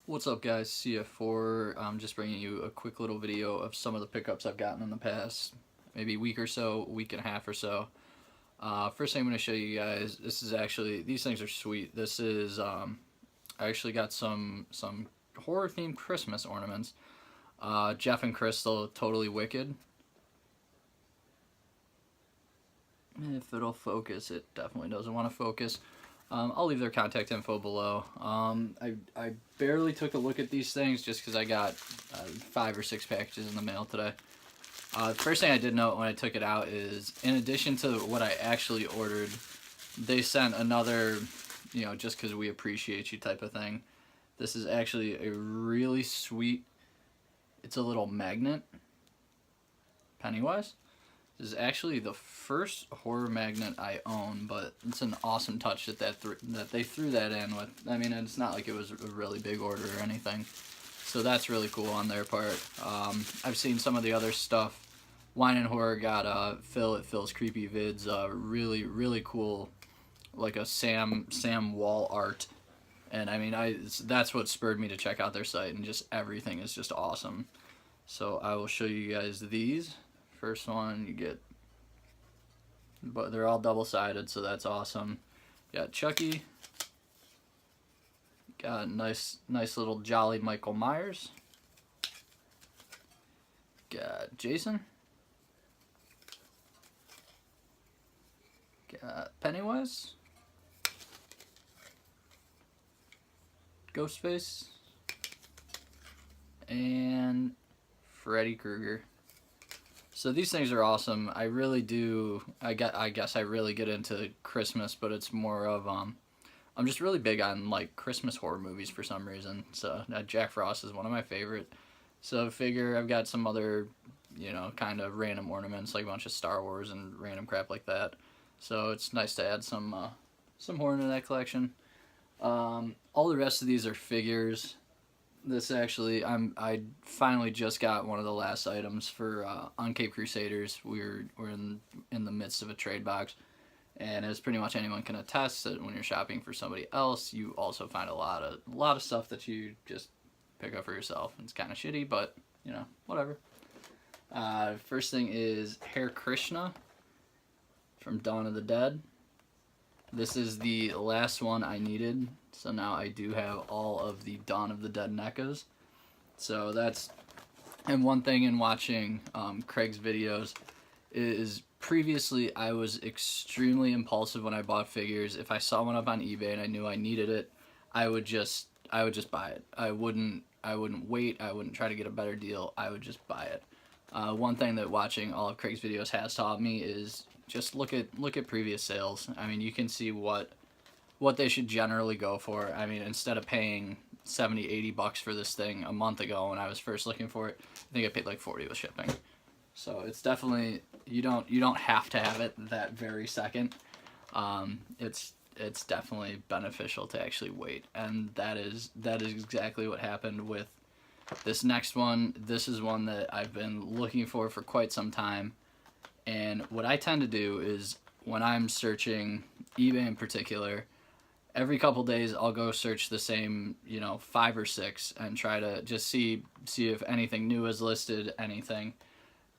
What's up, guys? CF4. I'm just bringing you a quick little video of some of the pickups I've gotten in the past maybe week or so, week and a half or so. First thing I'm going to show you guys, this is actually, these things are sweet. This is, I actually got some horror themed Christmas ornaments. Jeff and Crystal, Totally Wicked. If it'll focus, it definitely doesn't want to focus. I'll leave their contact info below. I barely took a look at these things just because I got 5 or 6 packages in the mail today. The first thing I did note when I took it out is, in addition to what I actually ordered, they sent another, you know, just because we appreciate you type of thing. This is actually a really sweet, it's a little magnet, Pennywise. This is actually the first horror magnet I own, but it's an awesome touch that they threw that in with. I mean, it's not like it was a really big order or anything, so that's really cool on their part. I've seen some of the other stuff. Wine and Horror got Phil at Phil's Creepy Vids, really cool, like a Sam wall art, and I mean, that's what spurred me to check out their site, and just everything is just awesome. So I will show you guys these. First one you get, but they're all double-sided, so that's awesome. Got Chucky, got a nice little jolly Michael Myers, got Jason, got Pennywise, Ghostface, and Freddy Krueger. So these things are awesome. I really do. I guess I really get into Christmas, but it's more of I'm just really big on like Christmas horror movies for some reason. So Jack Frost is one of my favorite. So I figure I've got some other, you know, kind of random ornaments, like a bunch of Star Wars and random crap like that. So it's nice to add some horror into that collection. All the rest of these are figures. This actually, I finally just got one of the last items for on Cape Crusaders. We're in the midst of a trade box, and as pretty much anyone can attest, that when you're shopping for somebody else, you also find a lot of stuff that you just pick up for yourself. It's kind of shitty, but you know, whatever. First thing is Hare Krishna from Dawn of the Dead. This is the last one I needed, so now I do have all of the Dawn of the Dead NECAs. So that's, and one thing in watching Craig's videos is previously I was extremely impulsive when I bought figures. If I saw one up on eBay and I knew I needed it, I would just buy it. I wouldn't wait. I wouldn't try to get a better deal. I would just buy it. One thing that watching all of Craig's videos has taught me is just look at previous sales. I mean, you can see what they should generally go for. I mean, instead of paying $70-80 for this thing a month ago when I was first looking for it, I think I paid like $40 with shipping. So it's definitely, you don't have to have it that very second. It's definitely beneficial to actually wait, and that is exactly what happened with this next one. This is one that I've been looking for quite some time. And what I tend to do is, when I'm searching eBay in particular, every couple days I'll go search the same, you know, 5 or 6 and try to just see if anything new is listed, anything.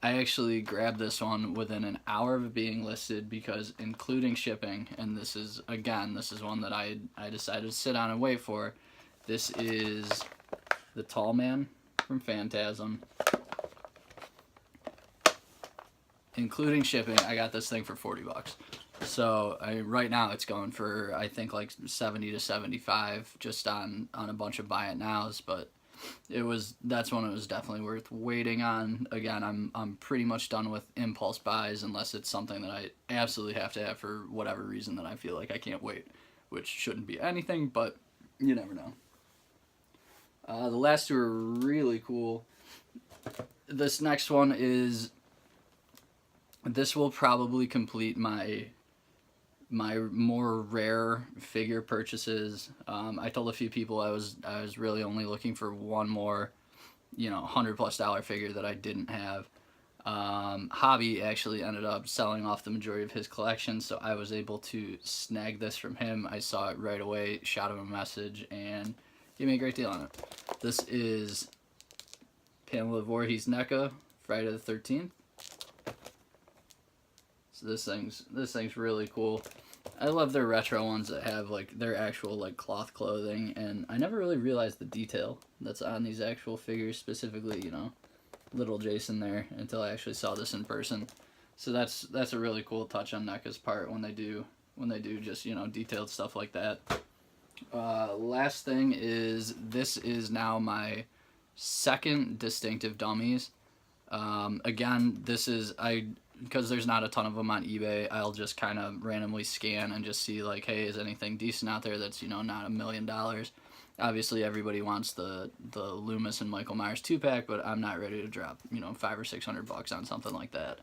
I actually grabbed this one within an hour of it being listed, because including shipping, and this is one that I decided to sit on and wait for. This is the Tall Man from Phantasm. Including shipping, I got this thing for $40. So right now it's going for, I think, like 70 to 75 just on a bunch of buy it nows, but that's one it was definitely worth waiting on. Again, I'm pretty much done with impulse buys unless it's something that I absolutely have to have for whatever reason that I feel like I can't wait, which shouldn't be anything, but you never know. The last two are really cool. This next one is, this will probably complete my more rare figure purchases. I told a few people I was really only looking for one more, you know, $100+ figure that I didn't have. Hobby actually ended up selling off the majority of his collection, so I was able to snag this from him. I saw it right away, shot him a message, and gave me a great deal on it. This is Pamela Voorhees NECA, Friday the 13th. So this thing's really cool. I love their retro ones that have like their actual like cloth clothing, and I never really realized the detail that's on these actual figures, specifically, you know, little Jason there, until I actually saw this in person. So that's a really cool touch on NECA's part when they do just, you know, detailed stuff like that. Last thing is, this is now my second Distinctive Dummies. Again, this is, because there's not a ton of them on eBay, I'll just kind of randomly scan and just see like, hey, is anything decent out there that's, you know, not $1 million. Obviously everybody wants the Loomis and Michael Myers 2-pack, but I'm not ready to drop, you know, $500 or $600 on something like that.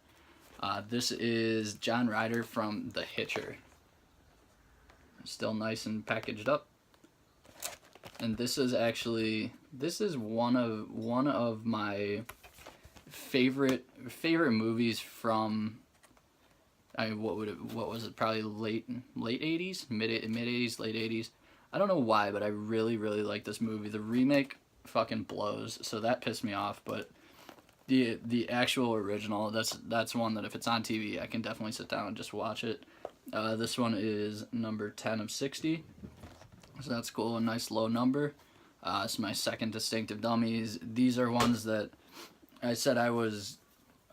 This is John Ryder from The Hitcher. Still nice and packaged up. And this is one of my favorite movies from, what was it, probably late 80s, mid 80s, late 80s. I don't know why, but I really like this movie. The remake fucking blows, so that pissed me off, but the actual original, that's one that if it's on TV, I can definitely sit down and just watch it. This one is number 10 of 60. So that's cool, a nice low number. It's my second Distinctive Dummies. These are ones that I said I was,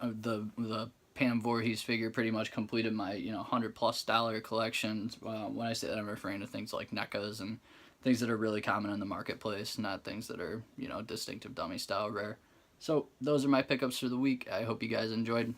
the Pam Voorhees figure pretty much completed my, you know, $100+ collection. When I say that, I'm referring to things like NECAs and things that are really common in the marketplace, not things that are, you know, Distinctive Dummy style rare. So those are my pickups for the week. I hope you guys enjoyed.